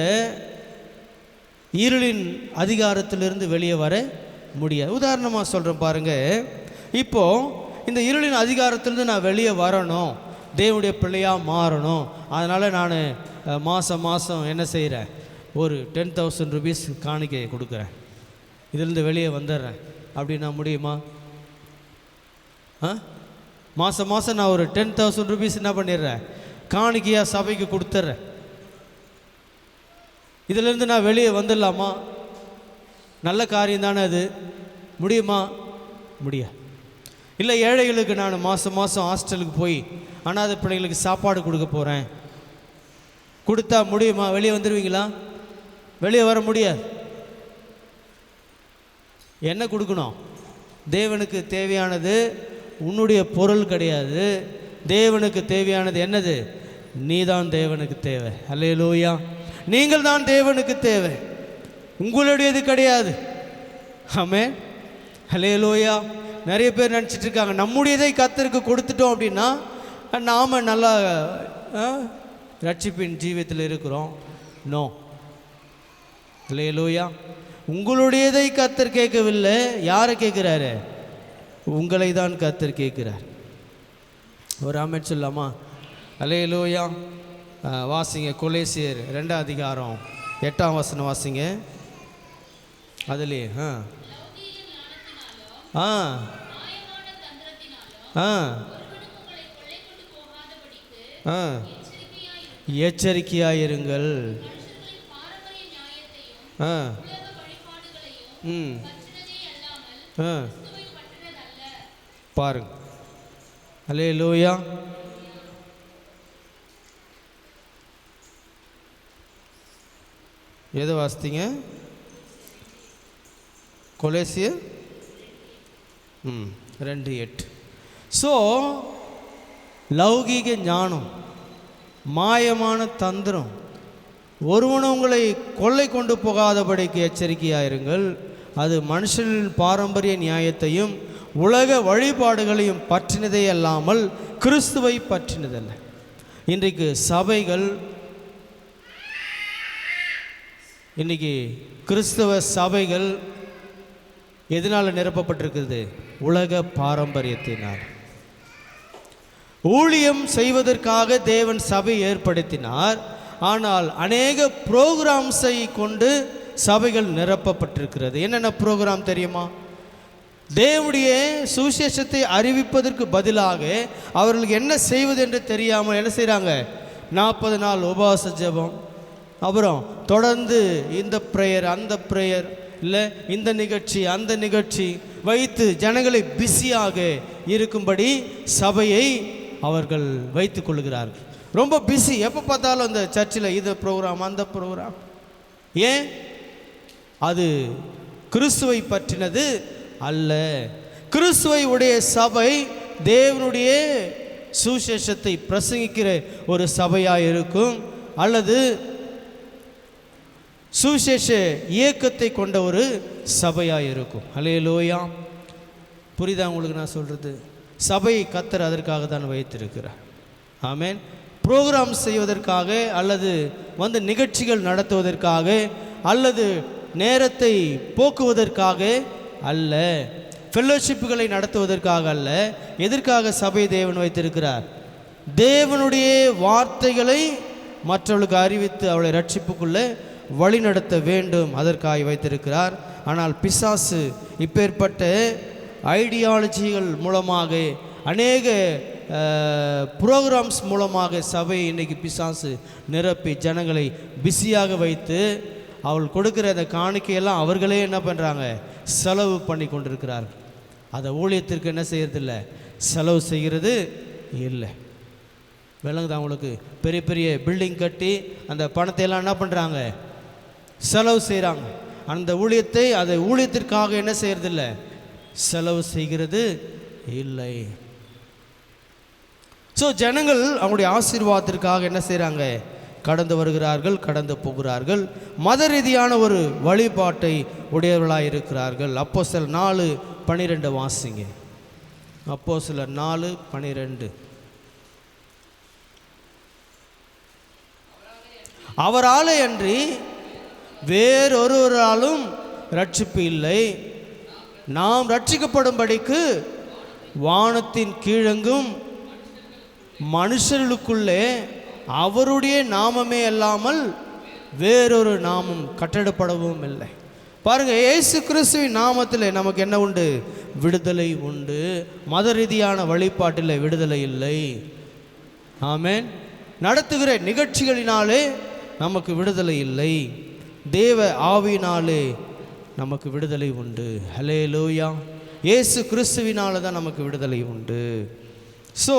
இருளின் அதிகாரத்திலிருந்து வெளியே வர முடியாது. உதாரணமாக சொல்கிறேன் பாருங்கள். இப்போது இந்த இருளின் அதிகாரத்திலிருந்து நான் வெளியே வரணும், தேவனுடைய பிள்ளையாக மாறணும், அதனால் நான் மாதம் என்ன செய்கிறேன், ஒரு 10,000 rupees காணிக்கை கொடுக்குறேன், இதிலிருந்து வெளியே வந்துடுறேன் அப்படின்னா முடியுமா? மாதம் நான் ஒரு 10,000 rupees என்ன பண்ணிடுறேன், காணிக்கையாக சபைக்கு கொடுத்துட்றேன், இதிலிருந்து நான் வெளியே வந்துடலாமா? நல்ல காரியம் தானே அது, முடியுமா? முடியாது. இல்லை, ஏழைகளுக்கு நான் மாதம் ஹாஸ்டலுக்கு போய் அனாதை பிள்ளைங்களுக்கு சாப்பாடு கொடுக்க போகிறேன், கொடுத்தா முடியுமா? வெளியே வந்துடுவீங்களா? வெளியே வர முடியாது. என்ன கொடுக்கணும்? தேவனுக்கு தேவையானது உன்னுடைய பொருள் கிடையாது, தேவனுக்கு தேவையானது என்னது? நீதான் தேவனுக்கு தேவை. அல்லேலூயா. நீங்கள் தான் தேவனுக்கு தேவை, உங்களுடையது கிடையாது. ஆமென். அல்லேலூயா. நிறைய பேர் நினச்சிட்டு இருக்காங்க, நம்முடையதை கர்த்தருக்கு கொடுத்துட்டோம் அப்படின்னா நாம் நல்லா ரட்சிப்பின் ஜீவியத்தில் இருக்கிறோம். நோ, அல்லேலூயா. உங்களுடையதை கர்த்தர் கேட்கவில்லை. யாரை கேட்குறாரு? உங்களை தான் கர்த்தர் கேட்குறார். ஒரு ஆமென் சொல்லாமா? அல்லேலூயா. வாசிங்க கொலேசியர் 2ஆம் அதிகாரம் 8ஆம் வசனம் வாசிங்க. அதுலேயே எச்சரிக்கையாயிருங்கள். பாருங்க. அல்லேலூயா. எதை வாசித்தீங்க? கொலேசியர் 2:8. ஸோ லௌகீக ஞானம், மாயமான தந்திரம் ஒருவனும் உங்களை கொள்ளை கொண்டு போகாதபடிக்கு எச்சரிக்கையாயிருங்கள். அது மனுஷனின் பாரம்பரிய நியாயத்தையும் உலக வழிபாடுகளையும் பற்றினதே அல்லாமல் கிறிஸ்துவை பற்றினதல்ல. இன்றைக்கு சபைகள், இன்றைக்கி கிறிஸ்தவ சபைகள் எதனால் நிரப்பப்பட்டிருக்கிறது? உலக பாரம்பரியத்தினால். ஊழியம் செய்வதற்காக தேவன் சபை ஏற்படுத்தினார். ஆனால் அநேக ப்ரோக்ராம்ஸை கொண்டு சபைகள் நிரப்பப்பட்டிருக்கிறது. என்னென்ன ப்ரோக்ராம் தெரியுமா? தேவனுடைய சுவிசேஷத்தை அறிவிப்பதற்கு பதிலாக அவர்களுக்கு என்ன செய்வது என்று தெரியாமல் என்ன செய்கிறாங்க? 40 நாள் உபவாச ஜெபம், அப்புறம் தொடர்ந்து இந்த ப்ரேயர் அந்த ப்ரேயர், இல்லை இந்த நிகழ்ச்சி அந்த நிகழ்ச்சி வைத்து ஜனங்களை பிஸியாக இருக்கும்படி சபையை அவர்கள் வைத்து கொள்கிறார்கள். ரொம்ப பிஸி. எப்போ பார்த்தாலும் அந்த சர்ச்சில் இது ப்ரோக்ராம் அந்த ப்ரோக்ராம். ஏன்? அது கிறிஸ்துவை பற்றினது அல்ல. கிறிஸ்துவை உடைய சபை தேவனுடைய சுவிசேஷத்தை பிரசங்கிக்கிற ஒரு சபையாக இருக்கும், அல்லது சுவிசேஷ இயக்கத்தை கொண்ட ஒரு சபையாக இருக்கும். அல்லேலூயா. புரியுதா உங்களுக்கு நான் சொல்கிறது? சபையை கர்த்தர் அதற்காக தான் வைத்திருக்கிறார். ஆமென். ப்ரோக்ராம் செய்வதற்காக அல்லது நிகழ்ச்சிகள் நடத்துவதற்காக அல்லது நேரத்தை போக்குவதற்காக அல்ல, ஃபெல்லோஷிப்புகளை நடத்துவதற்காக அல்ல. எதற்காக சபை தேவன் வைத்திருக்கிறார்? தேவனுடைய வார்த்தைகளை மற்றவர்களுக்கு அறிவித்து அவளை ரட்சிப்புக்குள்ளே வழி நடத்த வேண்டும், அதற்காக வைத்திருக்கிறார். ஆனால் பிசாசு இப்பேற்பட்ட ஐடியாலஜிகள் மூலமாக, அநேக ப்ரோக்ராம்ஸ் மூலமாக சபையை இன்றைக்கி பிசாசு நிரப்பி ஜனங்களை பிஸியாக வைத்து அவள் கொடுக்குற அந்த காணிக்கையெல்லாம் அவர்களே என்ன பண்ணுறாங்க? செலவு பண்ணி கொண்டிருக்கிறார்கள். அதை ஊழியத்திற்கு என்ன செய்கிறதில்ல? செலவு செய்கிறது இல்லை. விளங்குது அவங்களுக்கு? பெரிய பெரிய பில்டிங் கட்டி அந்த பணத்தை எல்லாம் என்ன பண்ணுறாங்க? செலவு செய்கிறாங்க. அந்த ஊழியத்தை அதை ஊழியத்திற்காக என்ன செய்கிறதில்ல? செலவு செய்கிறது இல்லை. ஸோ ஜனங்கள் அவங்களுடைய ஆசீர்வாதத்திற்காக என்ன செய்கிறாங்க? கடந்து வருகிறார்கள், கடந்து போகிறார்கள். மத ரீதியான ஒரு வழிபாட்டை உடையவர்களாக இருக்கிறார்கள். அப்போஸ்தலர் 4:12 வாசிங்க. அப்போஸ்தலர் 4:12. அவராலே அன்றி வேறொருவராலும் ரட்சிப்பு இல்லை. நாம் ரட்சிக்கப்படும்படிக்கு வானத்தின் கீழெங்கும் மனுஷர்களுக்குள்ளே அவருடைய நாமமே அல்லாமல் வேறொரு நாமம் கட்டடப்படவும் இல்லை. பாருங்கள், இயேசு கிறிஸ்துவின் நாமத்தில் நமக்கு என்ன உண்டு? விடுதலை உண்டு. மத ரீதியான வழிபாட்டில் விடுதலை இல்லை. ஆமென். நடத்துகிற நிகழ்ச்சிகளினாலே நமக்கு விடுதலை இல்லை. தேவ ஆவியினாலே நமக்கு விடுதலை உண்டு. ஹல்லேலூயா. இயேசு கிறிஸ்துவினால தான் நமக்கு விடுதலை உண்டு. ஸோ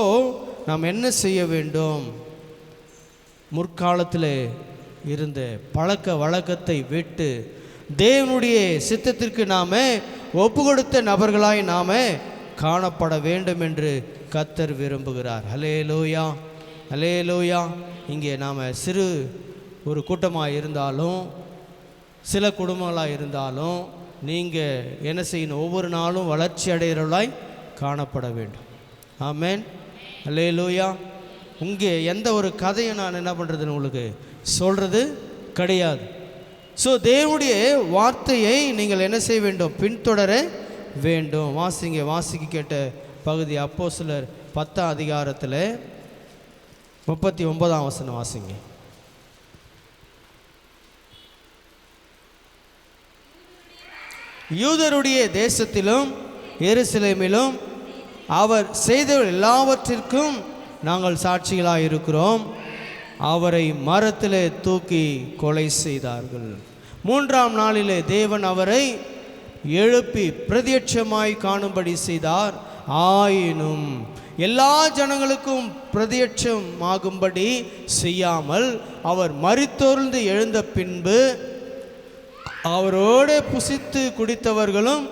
நாம் என்ன செய்ய வேண்டும்? முற்காலத்தில் இருந்த பழக்க வழக்கத்தை விட்டு தேவனுடைய சித்தத்திற்கு நாம் ஒப்பு கொடுத்த நபர்களாய் நாம் காணப்பட வேண்டும் என்று கர்த்தர் விரும்புகிறார். ஹல்லேலூயா, ஹல்லேலூயா. இங்கே நாம் சிறு ஒரு கூட்டமாக இருந்தாலும், சில குடும்பங்களாக இருந்தாலும், நீங்கள் என்ன செய்யணும்? ஒவ்வொரு நாளும் வளர்ச்சி அடைகிறவர்களாய் காணப்பட வேண்டும். ஆமென். அல்லேலூயா. இங்கே எந்த ஒரு கதையும் நான் என்ன பண்ணுறதுன்னு உங்களுக்கு சொல்கிறது கிடையாது. ஸோ தேவனுடைய வார்த்தையை நீங்கள் என்ன செய்ய வேண்டும்? பின்தொடர வேண்டும். வாசிக்க கேட்ட பகுதி அப்போஸ்தலர் 10ஆம் அதிகாரத்தில் 39ஆம் வசனம் வாசிங்க. யூதருடைய தேசத்திலும் எருசலேமிலும் அவர் செய்த எல்லாவற்றிற்கும் நாங்கள் சாட்சிகளாக இருக்கிறோம். அவரை மரத்திலே தூக்கி கொலை செய்தார்கள். 3ஆம் நாளிலே தேவன் அவரை எழுப்பி பிரத்யட்சமாய் காணும்படி செய்தார். ஆயினும் எல்லா ஜனங்களுக்கும் பிரத்யட்சமாகும்படி செய்யாமல் அவர் மரித்தோர்ந்து எழுந்த பின்பு அவரோடு புசித்து குடித்தவர்களும்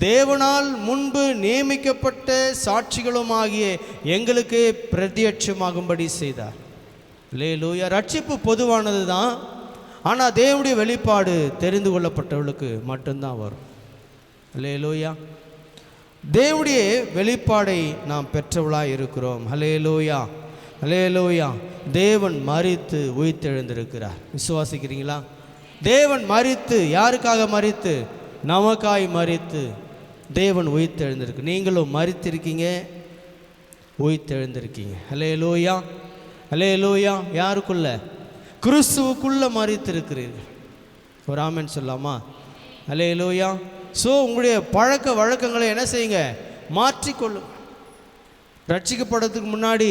தேவனால் முன்பு நியமிக்கப்பட்ட சாட்சிகளும் ஆகிய எங்களுக்கு பிரத்யட்சமாகும்படி செய்தார். அல்லேலூயா. ரட்சிப்பு பொதுவானது தான். ஆனால் தேவனுடைய வெளிப்பாடு தெரிந்து கொள்ளப்பட்டவர்களுக்கு மட்டும்தான் வரும். அல்லேலூயா. தேவனுடைய வெளிப்பாடை நாம் பெற்றவளாக இருக்கிறோம். அல்லேலூயா. அல்லேலூயா. தேவன் மரித்து உயிர்த்தெழுந்திருக்கிறார். விசுவாசிக்கிறீங்களா? தேவன் மரித்து, யாருக்காக மரித்து? நமக்காய் மரித்து தேவன் உயிர்த்தெழுந்திருக்கு. நீங்களும் மரித்திருக்கீங்க, உயிர்த்தெழுந்திருக்கீங்க. அல்லேலூயா. அல்லேலூயா. யாருக்குள்ள? கிறிஸ்துவுக்குள்ள மரித்திருக்கிறீர்கள். ஒரு ஆமென் சொல்லாமா? அல்லேலூயா. ஸோ உங்களுடைய பழக்க வழக்கங்களை என்ன செய்யுங்க? மாற்றிக்கொள்ளுங்க. ரட்சிக்கப்படுறதுக்கு முன்னாடி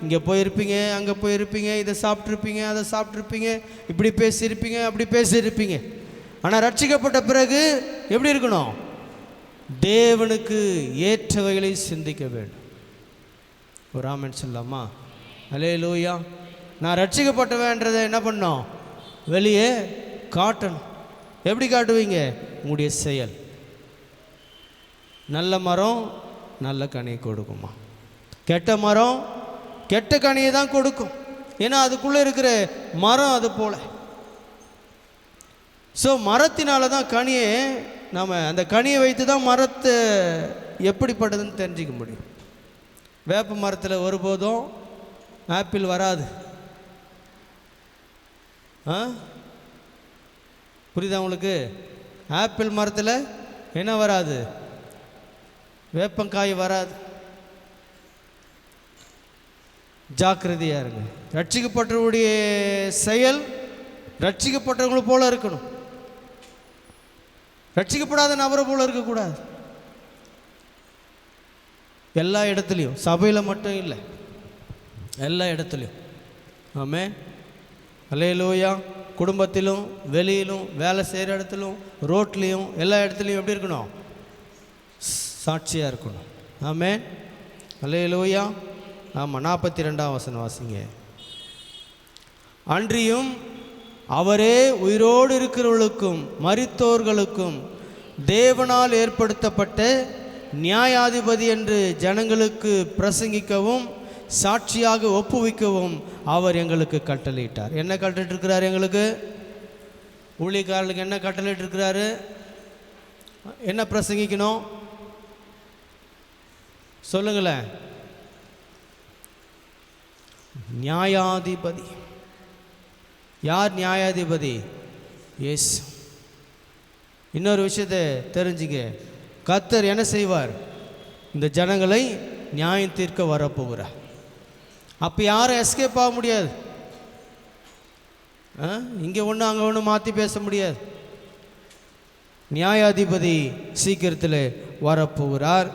இங்கே போயிருப்பீங்க, அங்கே போயிருப்பீங்க, இதை சாப்பிட்ருப்பீங்க, அதை சாப்பிட்ருப்பீங்க, இப்படி பேசியிருப்பீங்க, அப்படி பேசியிருப்பீங்க. ஆனால் ரட்சிக்கப்பட்ட பிறகு எப்படி இருக்கணும்? தேவனுக்கு ஏற்றவைகளை சிந்திக்க வேண்டும். ஒரு ஆமென் சொல்லாமா? அல்லேலூயா. நான் ரட்சிக்கப்பட்டவேன்றதை என்ன பண்ணோம்? வெளியே காட்டணும். எப்படி காட்டுவீங்க? உங்களுடைய செயல். நல்ல மரம் நல்ல கனியை கொடுக்குமா? கெட்ட மரம் கெட்ட கனியை தான் கொடுக்கும். ஏன்னா அதுக்குள்ளே இருக்கிற மரம் அது போல. ஸோ மரத்தினால தான் கனியை, நாம் அந்த கனியை வைத்து தான் மரத்தை எப்படிப்பட்டதுன்னு தெரிஞ்சிக்க முடியும். வேப்ப மரத்தில் ஒருபோதும் ஆப்பிள் வராது. புரியுதா உங்களுக்கு? ஆப்பிள் மரத்தில் என்ன வராது? வேப்பங்காய் வராது. ஜாக்கிரதையாக இருங்க. ரட்சிக்கப்பட்டவருடைய செயல் ரட்சிக்கப்பட்டவங்களை போல இருக்கணும். ரட்சிக்கப்படாத நபரை போல இருக்கக்கூடாது. எல்லா இடத்துலையும், சபையில் மட்டும் இல்லை, எல்லா இடத்துலையும். ஆமென். அல்லேலூயா. குடும்பத்திலும், வெளியிலும், வேலை செய்கிற இடத்துலையும், ரோட்லேயும், எல்லா இடத்துலையும் எப்படி இருக்கணும்? சாட்சியாக இருக்கணும். ஆமென். அல்லேலூயா. ஆமாம். 42ஆம் வசனம் வாசிங்க. அன்றியும் அவரே உயிரோடு இருக்கிறவர்களுக்கும் மரித்தோர்களுக்கும் தேவனால் ஏற்படுத்தப்பட்ட நியாயாதிபதி என்று ஜனங்களுக்கு பிரசங்கிக்கவும் சாட்சியாக ஒப்புவிக்கவும் அவர் எங்களுக்கு கட்டளையிட்டார். என்ன கட்டளையிட்டிருக்கிறார்? எங்களுக்கு ஊழியக்காரர்களுக்கு என்ன கட்டளையிட்டிருக்கிறாரு? என்ன பிரசங்கிக்கணும்? சொல்லுங்களேன். நியாயாதிபதி. யார் நியாயாதிபதி? இயேசு. இன்னொரு விஷயத்தை தெரிஞ்சுங்க. கர்த்தர் என்ன செய்வார்? இந்த ஜனங்களை நியாயம் தீர்க்க வரப்போகிறார். அப்போ யாரும் எஸ்கேப் ஆக முடியாது. இங்கே ஒன்று அங்கே ஒன்று மாற்றி பேச முடியாது. நியாயாதிபதி சீக்கிரத்தில் வரப்போகிறார்.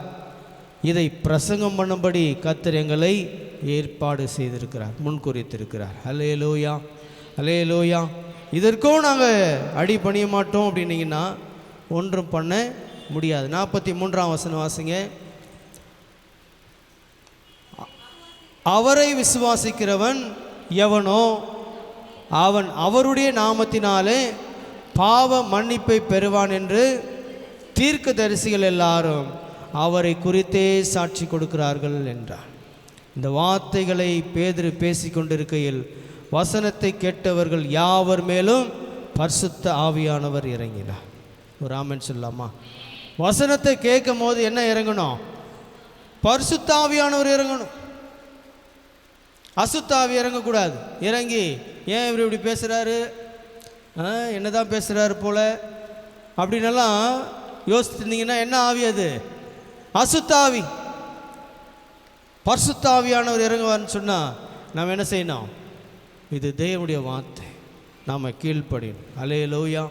இதை பிரசங்கம் பண்ணும்படி கர்த்தர் எங்களை ஏற்பாடு செய்திருக்கிறார், முன்குறித்திருக்கிறார். அல்லேலூயா. அல்லேலூயா. இதற்கும் நாங்கள் அடி பணிய மாட்டோம் அப்படின்னீங்கன்னா ஒன்றும் பண்ண முடியாது. 43ஆம் வசனம் வாசிங்க. அவரை விசுவாசிக்கிறவன் எவனோ அவன் அவருடைய நாமத்தினாலே பாவ மன்னிப்பை பெறுவான் என்று தீர்க்கதரிசிகள் எல்லாரும் அவரை குறித்தே சாட்சி கொடுக்கிறார்கள் என்றார். இந்த வார்த்தைகளை பேதுரு பேசிக்கொண்டிருக்கையில் வசனத்தை கேட்டவர்கள் யாவர் மேலும் பரிசுத்த ஆவியானவர் இறங்கினார். ஒரு ஆமென் சொல்லலாமா? வசனத்தை கேட்கும் போது என்ன இறங்கணும்? பரிசுத்த ஆவியானவர் இறங்கணும். அசுத்த ஆவி இறங்கக்கூடாது. இறங்கி ஏன் இவர் இப்படி பேசுகிறாரு, என்னதான் பேசுகிறாரு போல அப்படின்னெல்லாம் யோசிச்சுருந்தீங்கன்னா என்ன ஆவி அது? அசுத்த ஆவி. பரிசுத்த ஆவியானவர் இறங்குவார்னு சொன்னால் நாம் என்ன செய்யணும்? இது தேவனுடைய வார்த்தை, நாம் கீழ்ப்படியணும். அல்லேலூயா,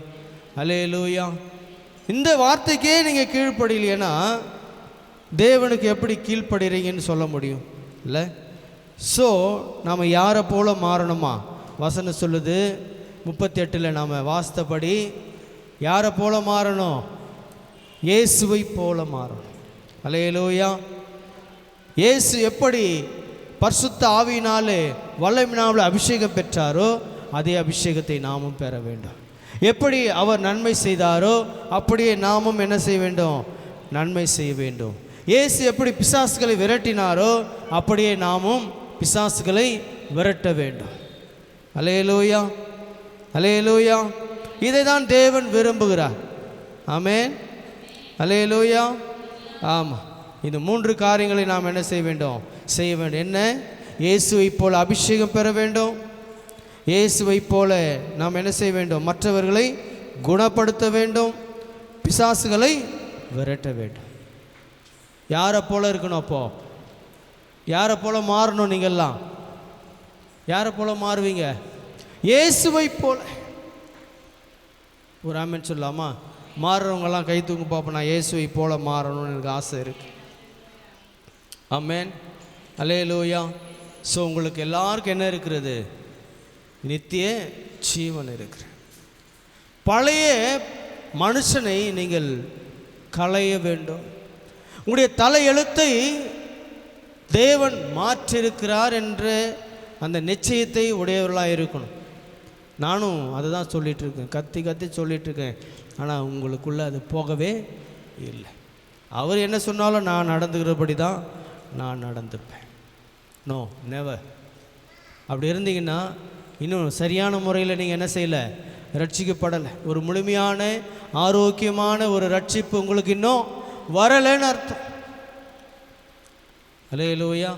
அல்லேலூயா. இந்த வார்த்தைக்கே நீங்கள் கீழ்ப்படியலைன்னா தேவனுக்கு எப்படி கீழ்ப்படுறீங்கன்னு சொல்ல முடியும் இல்லை? ஸோ நாம் யாரை போல மாறணுமா? வசனம் சொல்லுது 38 நாம் வாஸ்தபடி யாரை போல மாறணும்? இயேசுவை போல மாறணும். அல்லேலூயா. இயேசு எப்படி பரிசுத்த ஆவியினாலே வல்லமையினாலே அபிஷேகம் பெற்றாரோ அதே அபிஷேகத்தை நாமும் பெற வேண்டும். எப்படி அவர் நன்மை செய்தாரோ அப்படியே நாமும் என்ன செய்ய வேண்டும்? நன்மை செய்ய வேண்டும். இயேசு எப்படி பிசாசுகளை விரட்டினாரோ அப்படியே நாமும் பிசாசுகளை விரட்ட வேண்டும். அல்லேலூயா, அல்லேலூயா. இதை தான் தேவன் விரும்புகிறார். ஆமென், அல்லேலூயா. ஆமாம், இந்த 3 காரியங்களை நாம் என்ன செய்ய வேண்டும்? செய்ய வேண்டும். என்ன? இயேசுவை போல அபிஷேகம் பெற வேண்டும். இயேசுவை போல நாம் என்ன செய்ய வேண்டும்? மற்றவர்களை குணப்படுத்த வேண்டும், பிசாசுகளை விரட்ட வேண்டும். யாரை போல இருக்கணும்? அப்போ யாரை போல மாறணும்? நீங்கள்லாம் யாரை போல மாறுவீங்க? இயேசுவை போல. ஒரு ஆமென் சொல்லலாமா? மாறுறவங்கெல்லாம் கை தூங்க பார்ப்போம். நான் இயேசுவை போல மாறணும்னு எனக்கு ஆசை இருக்கு. ஆமென், அல்லேலூயா. ஸோ உங்களுக்கு எல்லாருக்கும் என்ன இருக்கிறது? நித்திய ஜீவன் இருக்கிறது. பழைய மனுஷனை நீங்கள் களைய வேண்டும். உங்களுடைய தலையெழுத்தை தேவன் மாற்றிருக்கிறார் என்ற அந்த நிச்சயத்தை உடையவர்களாக இருக்கணும். நானும் அதை தான் சொல்லிகிட்ருக்கேன், கத்தி கத்தி சொல்லிகிட்ருக்கேன். ஆனால் உங்களுக்குள்ளே அது போகவே இல்லை. அவர் என்ன சொன்னாலும் நான் நடந்துக்கிறபடி தான் நான் நடந்துப்பேன். No, never. அப்படி இருந்தீங்கன்னா இன்னும் சரியான முறையில் நீங்கள் என்ன செய்யலை? ரட்சிக்கப்படலை. ஒரு முழுமையான ஆரோக்கியமான ஒரு ரட்சிப்பு உங்களுக்கு இன்னும் வரலைன்னு அர்த்தம். அல்லேலூயா.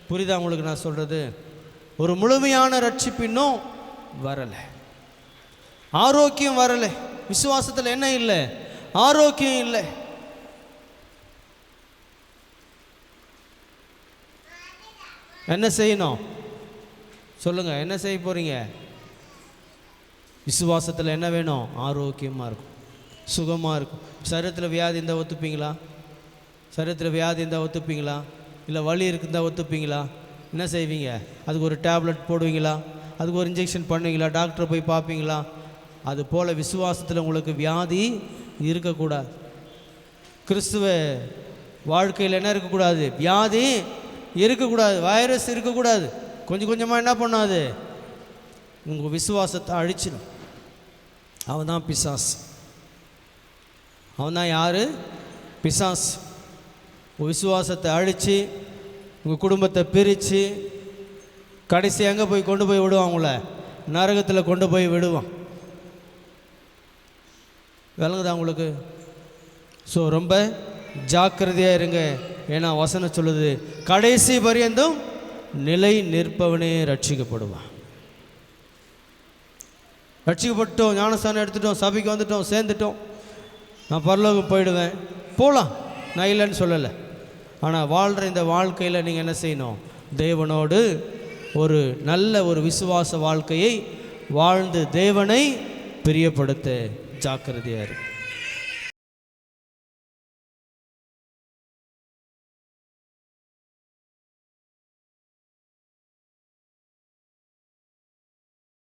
புரியுதா உங்களுக்கு நான் சொல்கிறது? ஒரு முழுமையான ரட்சிப்பு இன்னும் வரலை, ஆரோக்கியம் வரலை. விசுவாசத்தில் என்ன இல்லை? ஆரோக்கியம் இல்லை. என்ன செய்யணும் சொல்லுங்கள்? என்ன செய்ய போகிறீங்க? விசுவாசத்தில் என்ன வேணும்? ஆரோக்கியமாக இருக்கும், சுகமாக இருக்கும். சரீரத்தில் வியாதி இருந்தால் ஒத்துப்பீங்களா? சரீரத்தில் வியாதி இருந்தால் ஒத்துப்பீங்களா? இல்லை வலி இருக்குதா ஒத்துப்பீங்களா? என்ன செய்வீங்க? அதுக்கு ஒரு டேப்லெட் போடுவீங்களா? அதுக்கு ஒரு இன்ஜெக்ஷன் பண்ணுவீங்களா? டாக்டரை போய் பார்ப்பீங்களா? அது போல் விசுவாசத்தில் உங்களுக்கு வியாதி இருக்கக்கூடாது. கிறிஸ்துவ வாழ்க்கையில் என்ன இருக்கக்கூடாது? வியாதி இருக்கக்கூடாது, வைரஸ் இருக்கக்கூடாது. கொஞ்சம் கொஞ்சமாக என்ன பண்ணாது? உங்கள் விசுவாசத்தை அழிச்சிடும். அவன் தான் பிசாஸ். அவன் தான் யார்? பிசாஸ். உங்கள் விசுவாசத்தை அழித்து உங்கள் குடும்பத்தை பிரித்து கடைசி எங்கே போய் கொண்டு போய் விடுவான்? உங்களை நரகத்தில் கொண்டு போய் விடுவான். விளங்குதா உங்களுக்கு? ஸோ ரொம்ப ஜாக்கிரதையாக இருங்க. ஏன்னா வசனம் சொல்லுது, கடைசி பரியந்தம் நிலை நிற்பவனே ரட்சிக்கப்படுவான். ரட்சிக்கப்பட்டோம், ஞானஸ்தானம் எடுத்துட்டோம், சபைக்கு வந்துட்டோம், சேர்ந்துட்டோம், நான் பரலோகம் போயிடுவேன், போகலாம், நான் இல்லைன்னு சொல்லலை. ஆனால் வாழ்கிற இந்த வாழ்க்கையில் நீங்கள் என்ன செய்யணும்? தேவனோடு ஒரு நல்ல ஒரு விசுவாச வாழ்க்கையை வாழ்ந்து தேவனை பிரியப்படுத்த ஜாக்கிரதையாக இருக்கு.